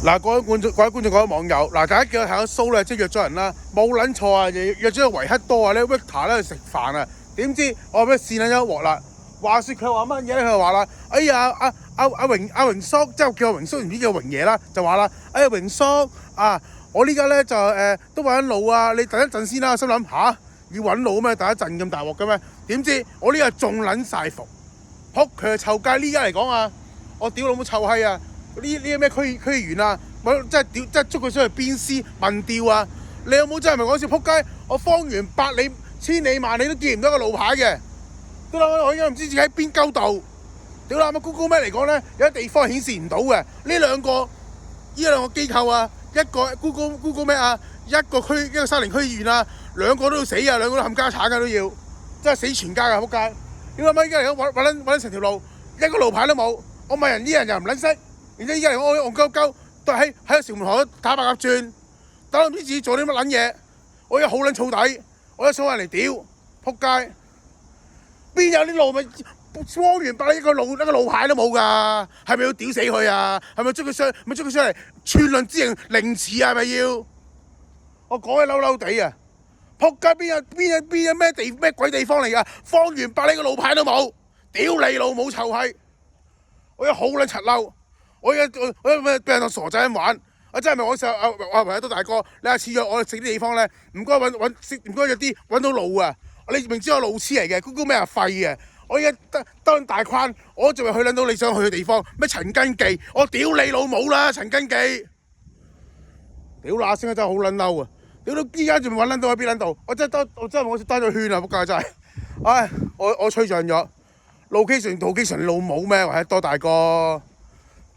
嗱，各位觀眾、各位網友，嗱，大家見到睇咗 show 咧，即係約咗人啦，冇撚錯啊，約咗個維克多啊咧 Victor 咧去食飯啊，點知我俾佢跣撚咗一鑊啦。話説佢話乜嘢咧？佢話啦，哎呀，阿榮叔，即係叫阿榮叔，唔知叫榮爺啦，就話啦，哎呀榮叔啊，我呢家咧就都揾緊路啊，你等一陣先啦。我心諗吓，要揾路咩？等一陣咁大鑊嘅咩？點知我呢家仲撚晒服，撲佢個臭街！呢家嚟講啊，我屌老母臭閪啊！呢啲咩區議員啊，真係捉佢出去鞭屍問吊啊！你有冇真係咪講笑？撲街！我方圓百里千里萬里都見唔到個路牌嘅，屌啦！我而家唔知自己喺邊鳩度，屌啦！乜 Google 咩嚟講咧？有啲地方顯示唔到嘅。呢兩個機構啊，一個 Google 咩啊，一個沙田區議員啊，兩個都要死啊，兩個都冚家產㗎都要，真係死全家㗎撲街！屌啦！乜而家嚟講揾撚成條路，一個路牌都冇，我問人啲人又唔撚識。然之後依家嚟我戇鳩鳩，都喺個城門河打白鴿轉，打到唔知自己做啲乜撚嘢。我而家好撚燥底，我一想人嚟屌，撲街！邊有啲路咪方圓百里一個路牌都冇㗎？係咪要屌死佢啊？係咪捉佢上嚟串論之刑凌遲啊？係咪要？我講起嬲嬲地啊！撲街邊有咩鬼地方嚟㗎？方圓百里個路牌都冇，屌你老母臭閪！我而家好撚柒嬲。我俾人當傻仔咁玩，我真係咪我成日話維多大哥，你下次約我食啲地方咧，唔該約啲揾到路啊！你明知我路痴嚟嘅，Google 咩係廢嘅，我而家得大框，我仲係去撚到你想去嘅地方，咩陳根記，我屌你老母啦！陳根記，屌嗱聲真係好撚嬲啊！屌到依家仲揾撚到喺邊撚度？我真係我兜咗圈啊！仆街真係，唉，我吹脹咗，location 你老母咩？維多大哥。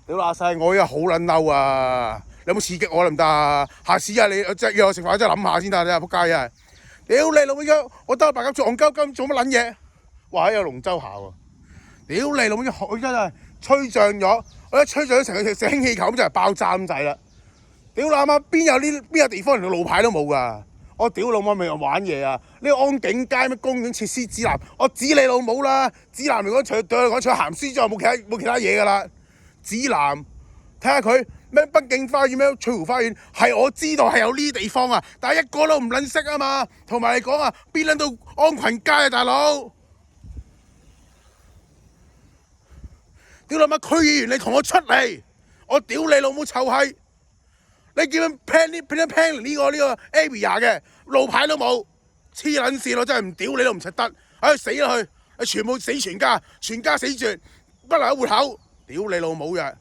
屌嗱聲，我而家好撚嬲啊！你有冇刺激我得唔得啊？下次你即係約我食飯，真係諗下先得啊！仆街啊！屌你老母！我得白鴿做戇鳩鳩做乜撚嘢？哇！喺有龍舟下喎！屌你老母！我而家真係吹脹咗，我一吹脹咗成個氫氣球咁就係爆炸咁滯啦！屌你阿媽！邊有地方連路牌都冇㗎？我屌老母咪又玩嘢啊！呢個安景街咩公園設施指南，我指你老母啦！指南嚟講除鹹書之外冇其他嘢㗎啦！指南睇下佢咩北景花園咩翠湖花園，係我知道係有呢啲地方啊，但係一個都唔撚識啊嘛。同埋你講啊，邊撚到安群街啊，大佬！屌你媽區議員，你同我出嚟！我屌你老母臭閪！你叫佢 plan 呢個 area 嘅路牌都冇，黐撚線咯！真係唔屌你都唔柒得，唉死啦佢！你全部死全家死絕，不留喺活口！屌你老母呀！